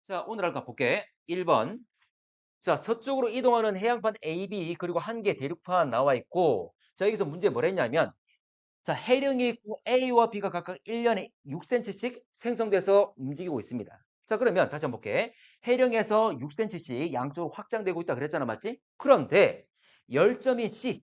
자, 오늘 할거 볼게. 1번. 자, 서쪽으로 이동하는 해양판 AB 그리고 한 개 대륙판 나와 있고, 자, 여기서 문제 뭘 했냐면, 자, 해령이 있고 A와 B가 각각 1년에 6cm씩 생성돼서 움직이고 있습니다. 자, 그러면 다시 한번 볼게. 해령에서 6cm씩 양쪽으로 확장되고 있다 그랬잖아, 맞지? 그런데 열점인 C,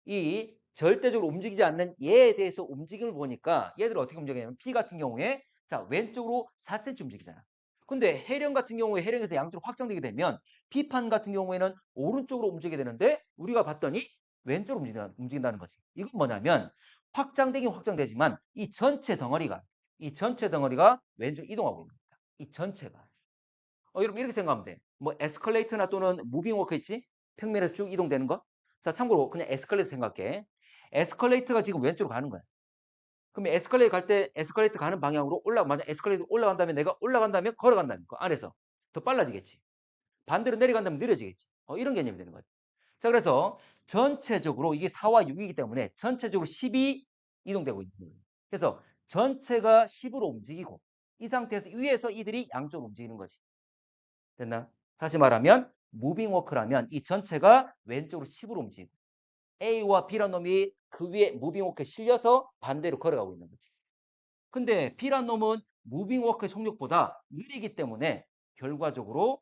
이 절대적으로 움직이지 않는 얘에 대해서 움직임을 보니까 얘들은 어떻게 움직이냐면 P 같은 경우에 자 왼쪽으로 4cm 움직이잖아. 근데 해령 같은 경우에 해령에서 양쪽으로 확장되게 되면 P판 같은 경우에는 오른쪽으로 움직이게 되는데 우리가 봤더니 왼쪽으로 움직인다는 거지. 이건 뭐냐면 확장되긴 확장되지만 이 전체 덩어리가 왼쪽 이동하고 있는 겁니다. 이 전체가. 여러분 이렇게 생각하면 돼. 뭐 에스컬레이터나 또는 무빙워크 있지? 평면에서 쭉 이동되는 거. 자, 참고로 그냥 에스컬레이터 생각해. 에스컬레이터가 지금 왼쪽으로 가는 거야. 그럼 에스컬레이터 갈 때 에스컬레이터 가는 방향으로 만약 에스컬레이터 올라간다면 내가 올라간다면 걸어간다면 그 안에서 더 빨라지겠지. 반대로 내려간다면 느려지겠지. 이런 개념이 되는 거지. 자, 그래서 전체적으로 이게 4와 6이기 때문에 전체적으로 10이 이동되고 있는 거예요. 그래서 전체가 10으로 움직이고 이 상태에서 위에서 이들이 양쪽으로 움직이는 거지. 됐나? 다시 말하면 무빙 워크라면 이 전체가 왼쪽으로 10으로 움직이고 A와 B란 놈이 그 위에 무빙 워크에 실려서 반대로 걸어가고 있는 거지. 근데 B란 놈은 무빙 워크의 속력보다 느리기 때문에 결과적으로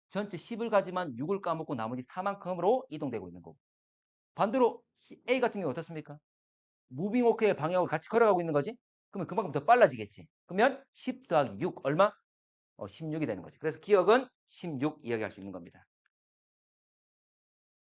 전체 10을 가지만 6을 까먹고 나머지 4만큼으로 이동되고 있는 거고. 반대로 A 같은 경우 어떻습니까? 무빙 워크의 방향으로 같이 걸어가고 있는 거지. 그러면 그만큼 더 빨라지겠지. 그러면 10 더하기 6 얼마? 16이 되는 거지. 그래서 기억은 16 이야기할 수 있는 겁니다.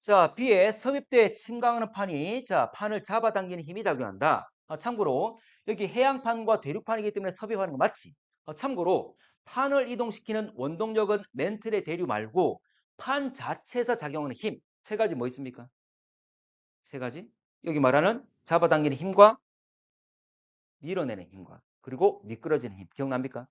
자, B에 섭입대 침강하는 판이 자 판을 잡아당기는 힘이 작용한다. 참고로 여기 해양판과 대륙판이기 때문에 섭입하는 거 맞지? 참고로 판을 이동시키는 원동력은 멘틀의 대류 말고 판 자체에서 작용하는 힘. 세 가지 뭐 있습니까? 세 가지. 여기 말하는 잡아당기는 힘과 밀어내는 힘과 그리고 미끄러지는 힘. 기억납니까?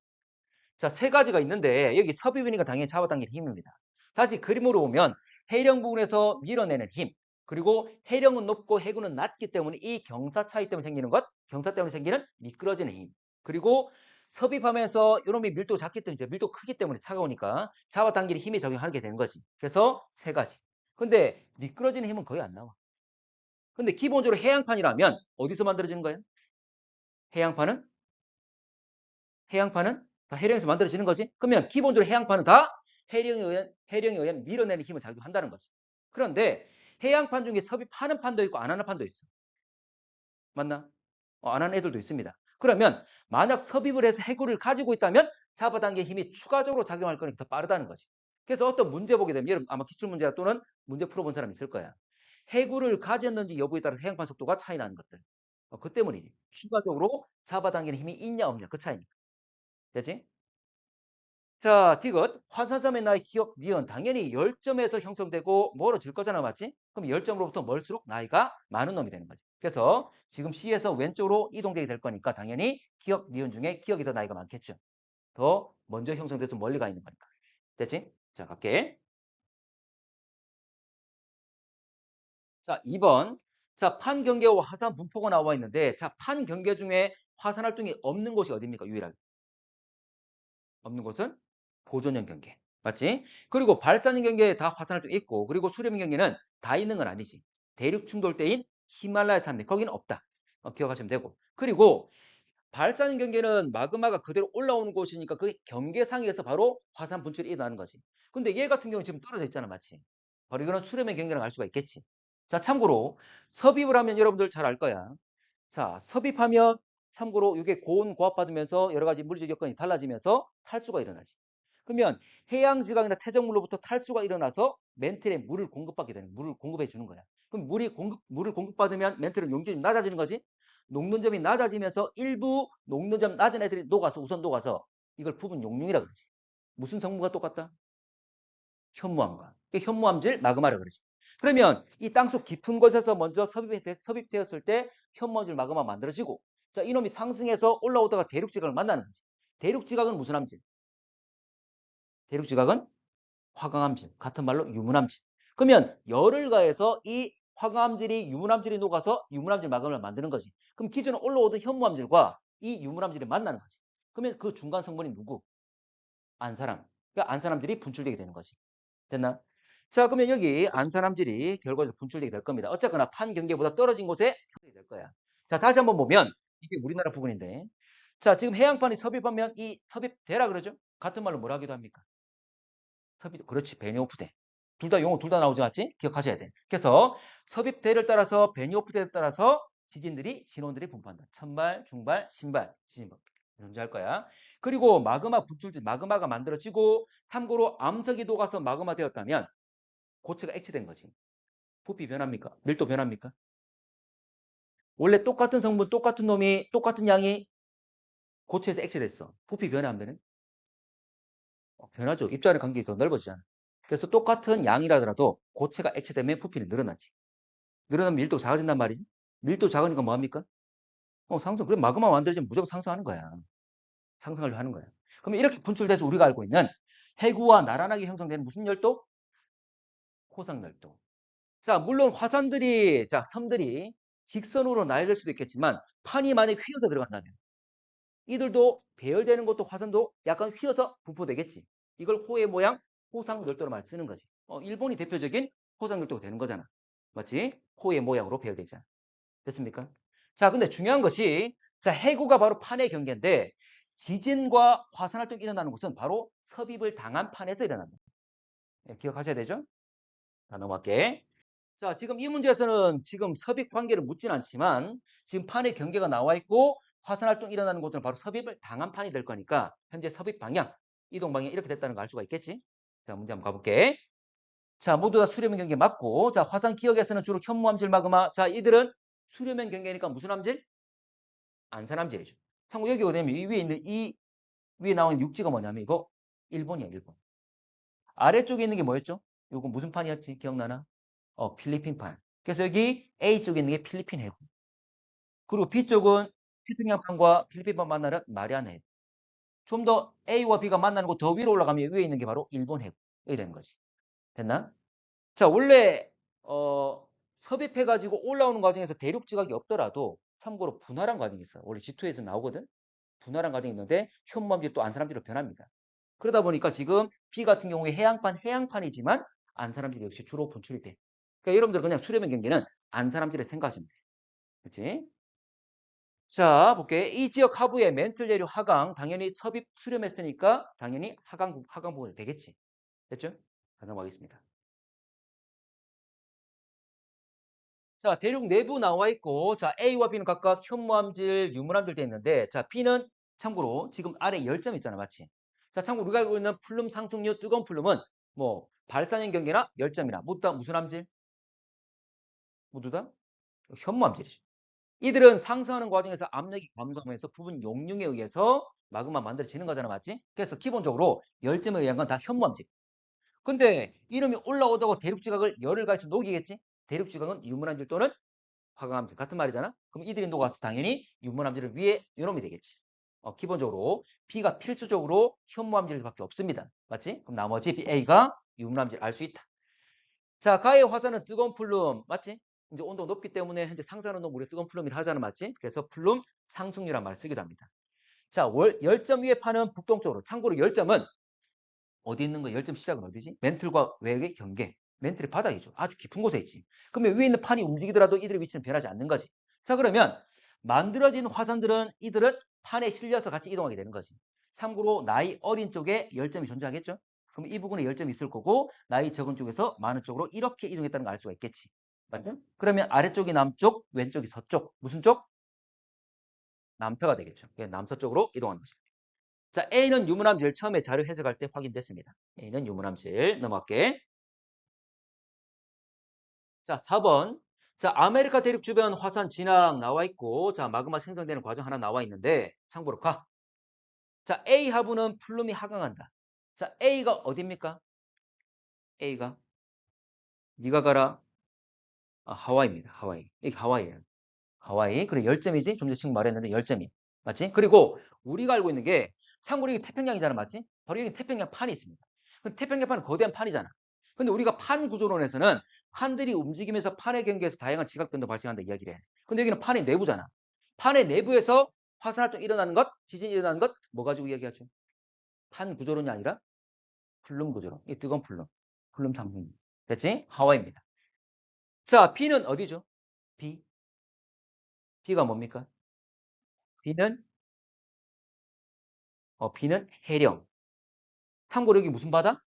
자, 세 가지가 있는데 여기 섭입이니까 당연히 잡아당기는 힘입니다. 다시 그림으로 보면 해령 부분에서 밀어내는 힘, 그리고 해령은 높고 해군은 낮기 때문에 이 경사 차이 때문에 생기는 것, 경사 때문에 생기는 미끄러지는 힘, 그리고 섭입하면서 이놈이 밀도가 작기 때문에 이제 밀도 크기 때문에 차가우니까 잡아당기는 힘이 적용하게 되는 거지. 그래서 세 가지. 근데 미끄러지는 힘은 거의 안 나와. 근데 기본적으로 해양판이라면 어디서 만들어지는 거예요? 해양판은 해양판은 다 해령에서 만들어지는 거지. 그러면 기본적으로 해양판은 다 해령에 의한 밀어내는 힘을 작용한다는 거지. 그런데 해양판 중에 섭입하는 판도 있고 안 하는 판도 있어. 맞나? 안 하는 애들도 있습니다. 그러면 만약 섭입을 해서 해구를 가지고 있다면 잡아당기는 힘이 추가적으로 작용할 거니까 더 빠르다는 거지. 그래서 어떤 문제 보게 되면 여러분 아마 기출문제 또는 문제 풀어본 사람 있을 거야. 해구를 가졌는지 여부에 따라서 해양판 속도가 차이 나는 것들. 그 때문이지. 추가적으로 잡아당기는 힘이 있냐 없냐 그 차이니까. 되지? 자, 디귿. 환산점의 나이, 기억, 니은. 당연히 10점에서 형성되고 멀어질 거잖아, 맞지? 그럼 10점으로부터 멀수록 나이가 많은 놈이 되는 거지. 그래서 지금 C에서 왼쪽으로 이동되게 될 거니까 당연히 기억, 니은 중에 기억이 더 나이가 많겠죠. 더 먼저 형성돼서 멀리 가 있는 거니까. 됐지? 자, 갈게. 자, 2번. 자, 판경계와 화산 분포가 나와 있는데 자, 판경계 중에 화산 활동이 없는 곳이 어디입니까? 유일하게. 없는 곳은 보존형 경계. 맞지? 그리고 발산형 경계에 다 화산활동 있고 그리고 수렴형 경계는 다 있는 건 아니지. 대륙 충돌 때인 히말라야 산맥 거기는 없다. 기억하시면 되고. 그리고 발산형 경계는 마그마가 그대로 올라오는 곳이니까 그 경계상에서 바로 화산 분출이 일어나는 거지. 근데 얘 같은 경우는 지금 떨어져 있잖아. 맞지? 바로 이거는 수렴형 경계랑 알 수가 있겠지. 자, 참고로 섭입을 하면 여러분들 잘 알 거야. 자, 섭입하면 참고로 이게 고온 고압받으면서 여러 가지 물리적 여건이 달라지면서 탈수가 일어나지. 그러면 해양 지각이나 퇴적물로부터 탈수가 일어나서 멘틀에 물을 공급받게 되는 물을 공급해 주는 거야. 그럼 물을 공급받으면 멘틀은 용질이 낮아지는 거지. 녹는 점이 낮아지면서 일부 녹는 점 낮은 애들이 우선 녹아서 이걸 부분 용융이라 그러지. 무슨 성분과 똑같다? 현무암과. 현무암질 마그마라 그러지. 그러면 이 땅속 깊은 곳에서 먼저 섭입되었을 때 현무암질 마그마 만들어지고 자 이놈이 상승해서 올라오다가 대륙지각을 만나는 거지. 대륙지각은 무슨 암질? 대륙지각은 화강암질. 같은 말로 유문암질. 그러면 열을 가해서 이 화강암질이 유문암질이 녹아서 유문암질 마그마를 만드는 거지. 그럼 기존에 올라오던 현무암질과 이 유문암질이 만나는 거지. 그러면 그 중간 성분이 누구? 안사람. 그러니까 안산함질이 분출되게 되는 거지. 됐나? 자, 그러면 여기 안산함질이 결과적으로 분출되게 될 겁니다. 어쨌거나 판 경계보다 떨어진 곳에 형성이 될 거야. 자, 다시 한번 보면 이게 우리나라 부분인데, 자, 지금 해양판이 섭입하면 이 섭입대라 그러죠? 같은 말로 뭐라 하기도 합니까? 섭입, 그렇지, 베니오프대. 둘 다 용어 둘 다 나오지 않지? 기억하셔야 돼. 그래서 섭입대를 따라서 베니오프대를 따라서 지진들이 진원들이 분포한다. 천발, 중발, 신발 지진 존재할 거야. 그리고 마그마 분출된 마그마가 만들어지고 참고로 암석이 녹아서 마그마 되었다면 고체가 액체된 거지. 부피 변합니까? 밀도 변합니까? 원래 똑같은 성분, 똑같은 놈이 똑같은 양이 고체에서 액체됐어. 부피 변해 안 되네? 변하죠. 입자의 간격이 더 넓어지잖아. 그래서 똑같은 양이라더라도 고체가 액체되면 부피는 늘어나지. 늘어나면 밀도가 작아진단 말이지. 밀도 작으니까 뭐합니까? 상승. 그래 마그마 만들어지면 무조건 상승하는 거야. 상승을 하는 거야. 그러면 이렇게 분출돼서 우리가 알고 있는 해구와 나란하게 형성되는 무슨 열도? 호상열도. 자, 물론 화산들이, 자, 섬들이 직선으로 나열될 수도 있겠지만 판이 만약에 휘어서 들어간다면 이들도 배열되는 것도 화산도 약간 휘어서 분포되겠지. 이걸 호의 모양, 호상열도로 말 쓰는 거지. 일본이 대표적인 호상열도가 되는 거잖아. 맞지? 호의 모양으로 배열되잖아. 됐습니까? 자, 근데 중요한 것이 자, 해구가 바로 판의 경계인데 지진과 화산 활동이 일어나는 곳은 바로 섭입을 당한 판에서 일어납니다. 네, 기억하셔야 되죠? 자, 넘어갈게. 자, 지금 이 문제에서는 지금 섭입 관계를 묻진 않지만 지금 판의 경계가 나와 있고 화산 활동이 일어나는 곳은 바로 섭입을 당한 판이 될 거니까 현재 섭입 방향, 이동 방향 이렇게 됐다는 걸 알 수가 있겠지? 자, 문제 한번 가볼게. 자, 모두 다 수렴형 경계 맞고 자, 화산 기억에서는 주로 현무암질 마그마. 자, 이들은 수렴형 경계니까 무슨 암질? 안산암질이죠. 참고 여기 오면 이 위에 있는 이 위에 나오는 육지가 뭐냐면 이거 일본이야, 일본. 아래쪽에 있는 게 뭐였죠? 이거 무슨 판이었지? 기억나나? 필리핀판. 그래서 여기 A쪽에 있는 게 필리핀 해구. 그리고 B쪽은 태평양판과 필리핀판 만나는 마리아나 해구. 좀 더 A와 B가 만나는 곳 더 위로 올라가면 위에 있는 게 바로 일본 해구. 이렇게 되는 거지. 됐나? 자, 원래 섭입해가지고 올라오는 과정에서 대륙 지각이 없더라도 참고로 분할한 과정이 있어. 원래 G2에서 나오거든. 분할한 과정이 있는데 현무암질이 또 안산암질로 변합니다. 그러다 보니까 지금 B 같은 경우에 해양판이지만 안산암질 역시 주로 분출이 돼. 그러니까 여러분들 그냥 수렴형 경계는 안산암질을 생각하시면 돼. 그렇지? 자, 볼게. 이 지역 하부의 멘틀 내륙 하강 당연히 섭입 수렴했으니까 당연히 하강 부분이 되겠지. 됐죠? 넘어가겠습니다. 자, 대륙 내부 나와 있고, 자, A와 B는 각각 현무암질, 유물암질 돼 있는데, 자, B는 참고로 지금 아래 열점 있잖아, 맞지? 자, 참고로 우리가 알고 있는 플룸 상승류 뜨거운 플룸은 뭐 발산형 경계나 열점이나 모두 다 무슨 암질? 모두 다 현무암질이죠. 이들은 상승하는 과정에서 압력이 감소하면서 부분 용융에 의해서 마그마 만들어지는 거잖아, 맞지? 그래서 기본적으로 열점에 의한 건 다 현무암질. 근데 이놈이 올라오다가 대륙 지각을 열을 가해서 녹이겠지? 대륙 지각은 유물암질 또는 화강암질 같은 말이잖아. 그럼 이들이 녹아서 당연히 유물암질을 위에 이놈이 되겠지. 기본적으로 B가 필수적으로 현무암질밖에 없습니다. 맞지? 그럼 나머지 A가 유물암질 알 수 있다. 자, 가의 화산은 뜨거운 플룸 맞지? 이제 온도가 높기 때문에 현재 상승하는 동 우리가 뜨거운 플룸이라 하잖아, 맞지? 그래서 플룸 상승률이란 말을 쓰기도 합니다. 자, 열점 위에 파는 북동쪽으로. 참고로 열점은 어디 있는 거? 열점 시작은 어디지? 멘틀과 외의 경계. 멘틀이 바닥이죠. 아주 깊은 곳에 있지. 그러면 위에 있는 판이 움직이더라도 이들의 위치는 변하지 않는 거지. 자, 그러면 만들어진 화산들은 이들은 판에 실려서 같이 이동하게 되는 거지. 참고로 나이 어린 쪽에 열점이 존재하겠죠? 그럼 이 부분에 열점이 있을 거고 나이 적은 쪽에서 많은 쪽으로 이렇게 이동했다는 걸 알 수가 있겠지. 맞죠? 그러면 아래쪽이 남쪽, 왼쪽이 서쪽. 무슨 쪽? 남서가 되겠죠. 남서쪽으로 이동하는 것입니다. 자, A는 유문함질 처음에 자료 해석할 때 확인됐습니다. A는 유문함질 넘어갈게. 자, 4번. 자, 아메리카 대륙 주변 화산 진앙 나와 있고, 자, 마그마 생성되는 과정 하나 나와 있는데, 참고로 가. 자, A 하부는 플룸이 하강한다. 자, A가 어딥니까? A가. 네가 가라. 하와이입니다. 하와이. 이게 하와이예요. 하와이. 그래, 열점이지? 좀 전에 친구 말했는데 열점이. 맞지? 그리고 우리가 알고 있는 게, 참고로 이게 태평양이잖아. 맞지? 바로 여기 태평양 판이 있습니다. 그 태평양판은 거대한 판이잖아. 근데 우리가 판 구조론에서는 판들이 움직이면서 판의 경계에서 다양한 지각변도 발생한다 이야기를 해. 근데 여기는 판의 내부잖아. 판의 내부에서 화산활동 일어나는 것, 지진이 일어나는 것, 뭐 가지고 이야기하죠? 판 구조론이 아니라 플룸 구조로. 이 뜨거운 플룸. 플룸 상품. 됐지? 하와이입니다. 자, B는 어디죠? B. B가 뭡니까? B는, B는 해령. 참고로 여기 무슨 바다?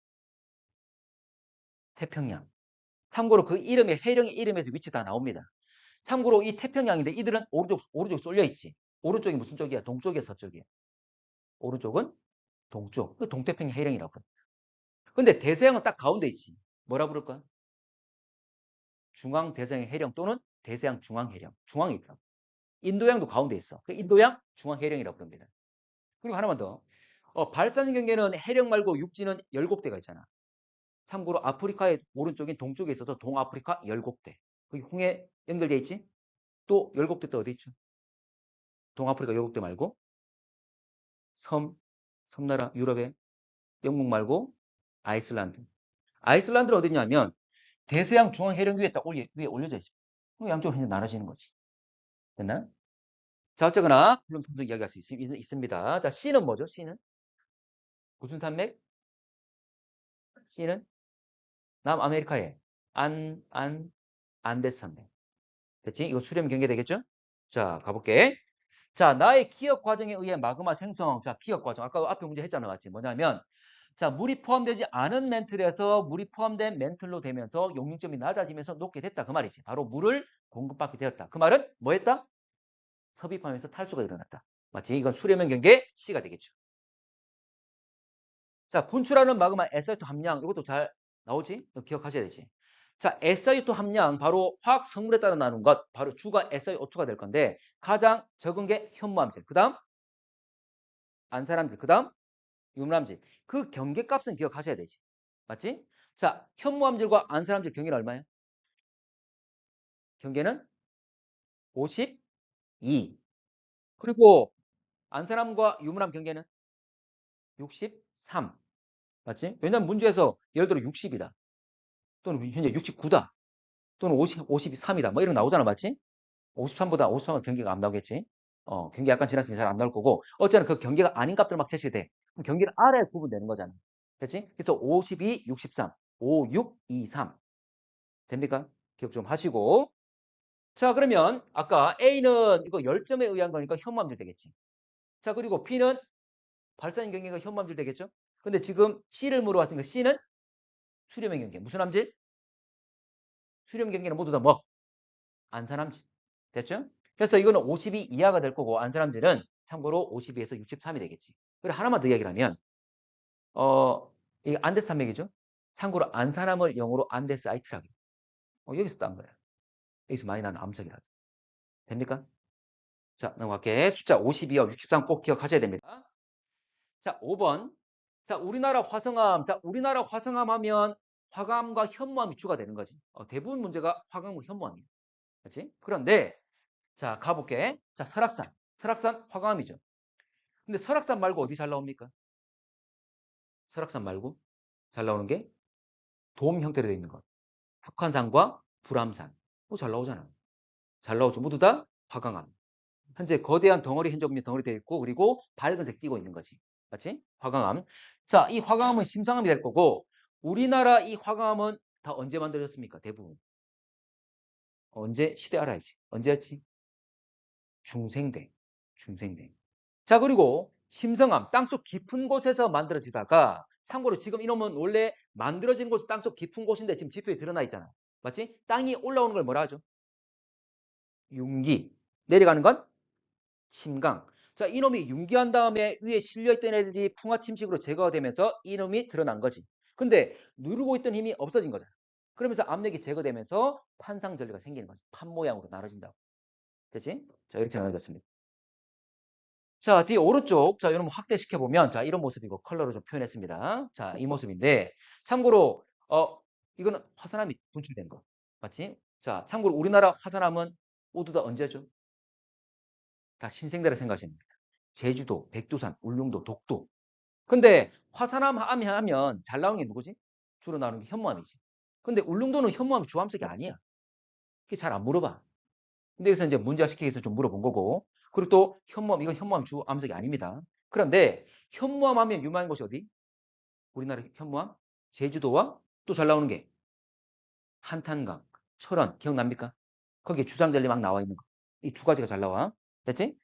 태평양. 참고로 그 이름에, 해령의 이름에서 위치 다 나옵니다. 참고로 이 태평양인데 이들은 오른쪽 쏠려 있지. 오른쪽이 무슨 쪽이야? 동쪽이야, 서쪽이야? 오른쪽은 동쪽. 그 동태평양 해령이라고 합니다. 근데 대서양은 딱 가운데 있지. 뭐라 부를까? 중앙 대서양 해령 또는 대서양 중앙 해령. 중앙에 있다. 인도양도 가운데 있어. 그 인도양 중앙 해령이라고 부릅니다. 그리고 하나만 더. 발산 경계는 해령 말고 육지는 10곡대가 있잖아. 참고로 아프리카의 오른쪽인 동쪽에 있어서 동아프리카 10곡대. 거기 홍해 연결돼 있지? 또 10곡대 또 어디 있죠? 동아프리카 10곡대 말고 섬나라 유럽의 영국 말고 아이슬란드. 아이슬란드는 어디냐면 대서양 중앙 해령 위에 딱 위에 올려져 있어. 양쪽으로 이제 나눠지는 거지. 됐나? 자, 어쨌거나 물론 통성 이야기할 수 있습니다. 자, C는 뭐죠? C는 무슨 산맥? C는 남아메리카의 안데스 산맥. 됐지? 이거 수렴 경계 되겠죠? 자, 가볼게. 자, 나의 기억 과정에 의해 마그마 생성. 자, 기억 과정. 아까 앞에 문제 했잖아, 맞지? 뭐냐면, 자, 물이 포함되지 않은 멘틀에서 물이 포함된 멘틀로 되면서 용융점이 낮아지면서 녹게 됐다. 그 말이지. 바로 물을 공급받게 되었다. 그 말은 뭐 했다? 섭입하면서 탈수가 일어났다. 맞지? 이건 수렴형 경계 C가 되겠죠. 자, 분출하는 마그마 SiO2 함량. 이것도 잘 나오지? 기억하셔야 되지. 자, SiO2 함량, 바로 화학 성분에 따라 나눈 것, 바로 주가 SiO2가 될 건데, 가장 적은 게 현무암질, 그 다음 안산암질, 그 다음 유문암질. 그 경계값은 기억하셔야 되지. 맞지? 자, 현무암질과 안산암질 경계는 얼마야? 경계는 52. 그리고 안산암과 유문암 경계는 63. 맞지? 왜냐면 문제에서 예를 들어 60이다. 또는 현재 69다. 또는 53이다. 뭐 이런 거 나오잖아. 맞지? 53보다 53은 경계가 안 나오겠지. 경계 약간 지났으니까 잘 안 나올 거고. 어쨌든 그 경계가 아닌 값들 막 제시돼. 그럼 경계를 알아야 구분되는 거잖아. 됐지? 그래서 52, 63, 5, 6, 2, 3. 됩니까? 기억 좀 하시고. 자, 그러면 아까 A는 이거 열점에 의한 거니까 현무암질 되겠지. 자, 그리고 B는 발산 경계가 현무암질 되겠죠? 근데 지금 C를 물어봤으니까 C는 수렴의 경계. 무슨 암질? 수렴 경계는 모두 다 뭐? 안산암질. 됐죠? 그래서 이거는 52 이하가 될 거고 안산암질은 참고로 52에서 63이 되겠지. 그리고 하나만 더 이야기를 하면 이게 안데스 산맥이죠. 참고로 안산암을 영어로 안데사이트라고 해요. 여기서 딴 거예요. 여기서 많이 나는 암석이라고. 됩니까? 자, 넘어갈게. 숫자 52와 63 꼭 기억하셔야 됩니다. 자, 5번. 자, 우리나라 화성암. 자, 우리나라 화성암 하면 화감과 현무암이 주가 되는 거지. 대부분 문제가 화감과 현무암이에요. 그렇지? 그런데 자, 가볼게. 자, 설악산. 설악산 화강암이죠. 근데 설악산 말고 어디 잘 나옵니까? 설악산 말고 잘 나오는 게 돔 형태로 되어 있는 것. 탑한산과 불암산. 잘 나오잖아. 잘 나오죠. 모두 다 화강암. 현재 거대한 덩어리 현저분이 덩어리 되어 있고 그리고 밝은색 띄고 있는 거지. 맞지? 화강암. 자, 이 화강암은 심상암이 될 거고 우리나라 이 화강암은 다 언제 만들어졌습니까? 대부분. 언제? 시대 알아야지. 언제였지? 중생대. 중생대. 자, 그리고 심성암, 땅속 깊은 곳에서 만들어지다가 참고로 지금 이놈은 원래 만들어진 곳이 땅속 깊은 곳인데 지금 지표에 드러나 있잖아. 맞지? 땅이 올라오는 걸 뭐라 하죠? 융기. 내려가는 건 침강. 자, 이놈이 융기한 다음에 위에 실려있던 애들이 풍화침식으로 제거가 되면서 이놈이 드러난 거지. 근데 누르고 있던 힘이 없어진 거잖아. 그러면서 압력이 제거되면서 판상전리가 생기는 거지. 판 모양으로 나눠진다고. 됐지? 자, 이렇게 나눠졌습니다. 자, 뒤에 오른쪽. 자, 이런 확대시켜보면, 자, 이런 모습이고, 컬러로 좀 표현했습니다. 자, 이 모습인데, 참고로, 이거는 화산암이 분출된 거. 맞지? 자, 참고로 우리나라 화산암은 모두 다 언제죠? 다 신생대라 생각하시면 됩니다. 제주도, 백두산, 울릉도, 독도. 근데 화산암 하면 잘 나오는 게 누구지? 주로 나오는 게 현무암이지. 근데 울릉도는 현무암이 주암석이 아니야. 그게 잘 안 물어봐. 근데 여기서 이제 문제화시키기 위해서 좀 물어본 거고. 그리고 또 현무암, 이건 현무암 주암석이 아닙니다. 그런데 현무암 하면 유명한 곳이 어디? 우리나라 현무암? 제주도와 또 잘 나오는 게 한탄강, 철원 기억납니까? 거기에 주상절리 막 나와 있는 거. 이 두 가지가 잘 나와. 됐지?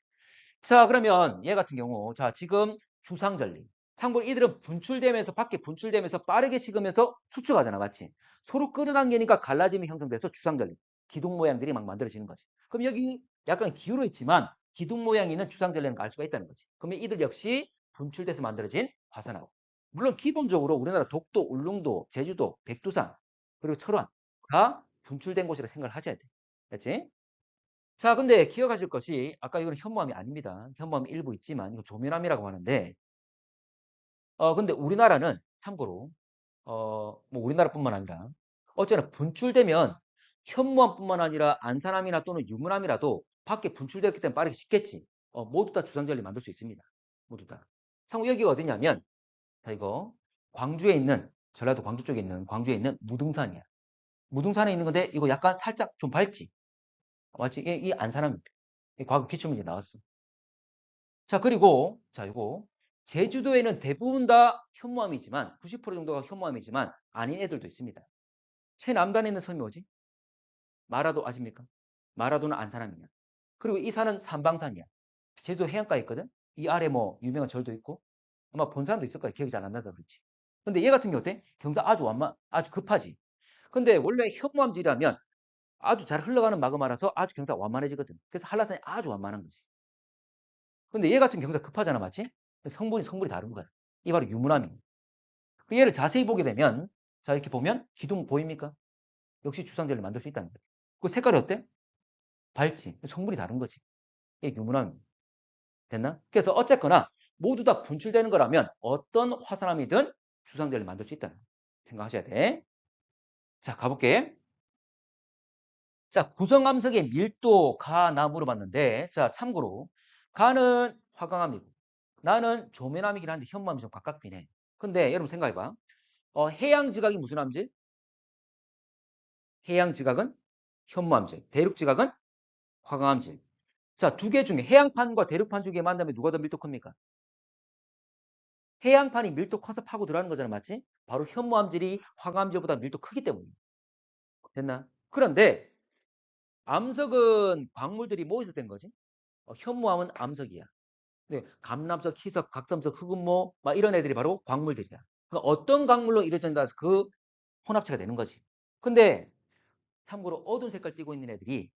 자, 그러면 얘 같은 경우 자, 지금 주상절리. 참고로 이들은 분출되면서 밖에 분출되면서 빠르게 식으면서 수축하잖아. 맞지? 서로 끌어당기니까 갈라짐이 형성돼서 주상절리. 기둥 모양들이 막 만들어지는 거지. 그럼 여기 약간 기울어 있지만 기둥 모양이 있는 주상절리는 알 수가 있다는 거지. 그러면 이들 역시 분출돼서 만들어진 화산하고. 물론 기본적으로 우리나라 독도, 울릉도, 제주도, 백두산, 그리고 철원 다 분출된 곳이라 생각을 하셔야 돼. 됐지? 자, 근데 기억하실 것이 아까 이건 현무암이 아닙니다. 현무암이 일부 있지만 이거 조면암이라고 하는데 근데 우리나라는 참고로 뭐 우리나라뿐만 아니라 어쨌거나 분출되면 현무암뿐만 아니라 안산암이나 또는 유문암이라도 밖에 분출되었기 때문에 빠르게 식겠지. 모두 다 주상절리 만들 수 있습니다. 모두 다. 참고 여기가 어디냐면 자, 이거 광주에 있는 전라도 광주 쪽에 있는 광주에 있는 무등산이야. 무등산에 있는 건데 이거 약간 살짝 좀 밝지. 맞지? 이 안산암입니다. 과거 기출문제 나왔어. 자, 그리고 자, 이거 제주도에는 대부분 다 현무암이지만 90% 정도가 현무암이지만 아닌 애들도 있습니다. 최남단에 있는 섬이 뭐지? 마라도 아십니까? 마라도는 안산암이야. 그리고 이 산은 삼방산이야. 제주도 해안가에 있거든. 이 아래 뭐 유명한 절도 있고 아마 본 사람도 있을 거야. 기억이 잘 안 나다 그렇지. 근데 얘 같은 경우 어때? 경사 아주 완만 아주 급하지. 근데 원래 현무암지라면 아주 잘 흘러가는 마그마라서 아주 경사가 완만해지거든. 그래서 한라산이 아주 완만한 거지. 근데 얘 같은 경우가 급하잖아, 맞지? 성분이 다른 거야. 이 바로 유문암이에요. 그 얘를 자세히 보게 되면, 자, 이렇게 보면 기둥 보입니까? 역시 주상절리 만들 수 있다는 거야. 그 색깔이 어때? 밝지? 성분이 다른 거지. 이게 유문암. 됐나? 그래서 어쨌거나 모두 다 분출되는 거라면 어떤 화산암이든 주상절리 만들 수 있다는 거 생각하셔야 돼. 자, 가볼게. 자, 구성암석의 밀도 가, 나 물어봤는데, 자, 참고로 가는 화강암이고 나는 조면암이긴 한데 현무암이 좀 가깝긴 해. 근데 여러분 생각해봐. 해양지각이 무슨 암질? 해양지각은 현무암질. 대륙지각은 화강암질. 자, 두 개 중에 해양판과 대륙판 중에 만나면 누가 더 밀도 큽니까? 해양판이 밀도 커서 파고 들어가는 거잖아, 맞지? 바로 현무암질이 화강암질보다 밀도 크기 때문이야. 됐나? 그런데 암석은 광물들이 모여서 된 거지. 현무암은 암석이야. 네, 감람석, 희석, 각섬석, 흑음모 막 이런 애들이 바로 광물들이야. 그러니까 어떤 광물로 이루어진다 해서 그 혼합체가 되는 거지. 근데 참고로 어두운 색깔 띠고 있는 애들이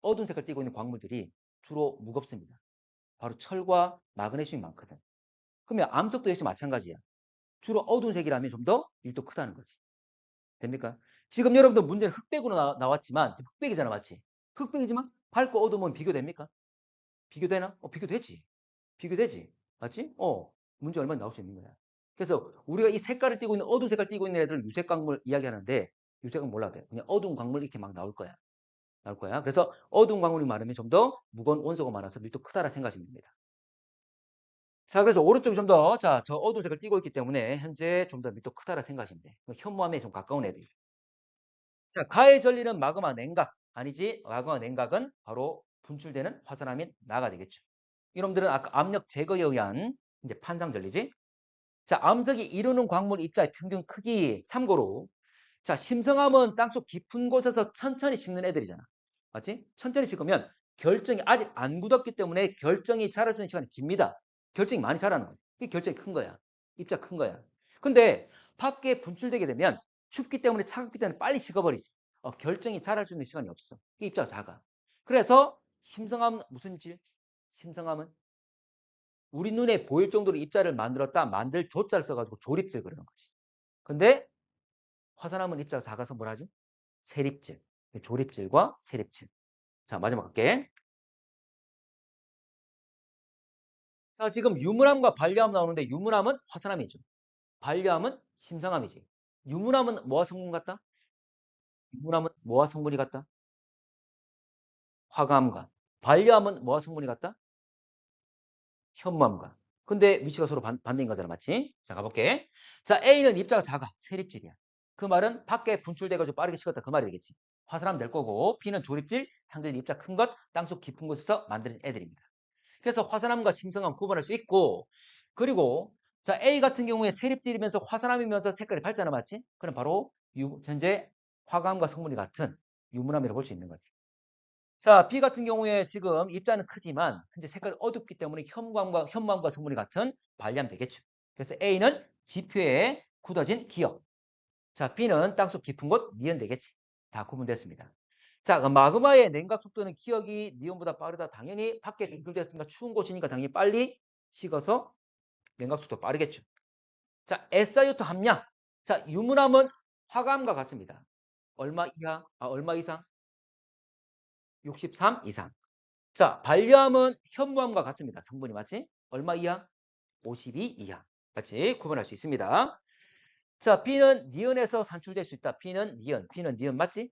어두운 색깔 띠고 있는 광물들이 주로 무겁습니다. 바로 철과 마그네슘이 많거든. 그러면 암석도 역시 마찬가지야. 주로 어두운 색이라면 좀 더 밀도 크다는 거지. 됩니까? 지금 여러분들 문제는 흑백으로 나왔지만 흑백이잖아, 맞지? 흑백이지만 밝고 어두우면 비교됩니까? 비교되나? 비교되지. 비교되지. 맞지? 문제 얼마나 나올 수 있는 거야. 그래서 우리가 이 색깔을 띠고 있는 어두운 색깔 띠고 있는 애들 유색 광물 이야기하는데 유색은 몰라도 돼. 그냥 어두운 광물 이렇게 막 나올 거야. 나올 거야. 그래서 어두운 광물이 많으면 좀 더 무거운 원소가 많아서 밀도 크다라 생각하시면 됩니다. 자, 그래서 오른쪽이 좀 더, 자, 저 어두운 색을 띠고 있기 때문에 현재 좀 더 밀도 크다라 생각하시면 돼. 현무암에 좀 가까운 애들. 자, 가해 전리는 마그마 냉각. 아니지. 마그마 냉각은 바로 분출되는 화산암인 나가 되겠죠. 이놈들은 아까 압력 제거에 의한 이제 판상 전리지. 자, 암석이 이루는 광물 입자의 평균 크기 참고로 자, 심성암은 땅속 깊은 곳에서 천천히 식는 애들이잖아. 맞지? 천천히 식으면 결정이 아직 안 굳었기 때문에 결정이 자랄 수 있는 시간이 깁니다. 결정이 많이 자라는 거지. 이게 결정이 큰 거야. 입자 큰 거야. 근데 밖에 분출되게 되면 춥기 때문에 차갑기 때문에 빨리 식어버리지. 결정이 자랄 수 있는 시간이 없어. 이게 입자가 작아. 그래서 심성암은 무슨 질? 심성암은 우리 눈에 보일 정도로 입자를 만들었다. 만들 조자를 써가지고 조립질 그러는 거지. 근데 화산암은 입자가 작아서 뭐라 하지? 세립질. 조립질과 세립질. 자, 마지막 갈게. 자, 지금 유문암과 반려암 나오는데 유문암은 화산암이죠. 반려암은 심성암이지. 유문암은 뭐와 성분 같다? 유문암은 뭐와 성분이 같다? 화가암과. 반려암은 뭐와 성분이 같다? 현무암과. 근데 위치가 서로 반대인 거잖아, 맞지? 자, 가볼게. 자, A는 입자가 작아. 세립질이야. 그 말은 밖에 분출돼가지고 빠르게 식었다. 그 말이 되겠지. 화산암 될 거고, B는 조립질, 상대적인 입자 큰 것, 땅속 깊은 곳에서 만드는 애들입니다. 그래서 화산암과 심성암 구분할 수 있고, 그리고 자, A 같은 경우에 세립질이면서 화산암이면서 색깔이 밝잖아, 맞지? 그럼 바로 현재 화감과 성분이 같은 유문암이라고 볼 수 있는 거지. 자, B 같은 경우에 지금 입자는 크지만 현재 색깔이 어둡기 때문에 현무암과 성분이 같은 발리암 되겠죠. 그래서 A는 지표에 굳어진 기억. 자, B는 땅속 깊은 곳 니은 되겠지. 다 구분됐습니다. 자, 그럼 마그마의 냉각 속도는 기억이 니온보다 빠르다. 당연히 밖에 분출됐으니까 추운 곳이니까 당연히 빨리 식어서 냉각 속도 빠르겠죠. 자, SiO2 함량. 자, 유문함은 화감과 같습니다. 얼마 이하? 얼마 이상? 63 이상. 자, 반려함은 현무암과 같습니다. 성분이 맞지? 얼마 이하? 52 이하. 같이 구분할 수 있습니다. 자, B는 니은에서 산출될 수 있다. B는 니은 맞지?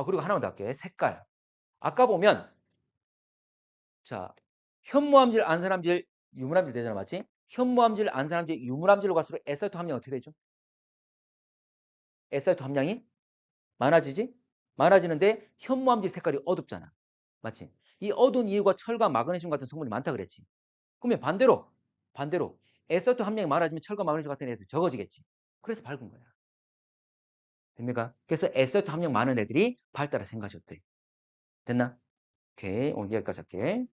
그리고 하나만 더 할게. 색깔. 아까 보면 자, 현무암질, 안산암질, 유문암질 되잖아. 맞지? 현무암질, 안산암질, 유문암질로 갈수록 SiO2 함량이 어떻게 되죠? SiO2 함량이 많아지지? 많아지는데 현무암질 색깔이 어둡잖아. 맞지? 이 어두운 이유가 철과 마그네슘 같은 성분이 많다 그랬지. 그러면 반대로 SiO2 함량이 많아지면 철과 마그네슘 같은 애들 적어지겠지. 그래서 밝은 거야. 됩니까? 그래서 SiO2 함량 많은 애들이 밝다라 생각하셔도 돼. 됐나? 오케이. 오늘 여기까지 할게.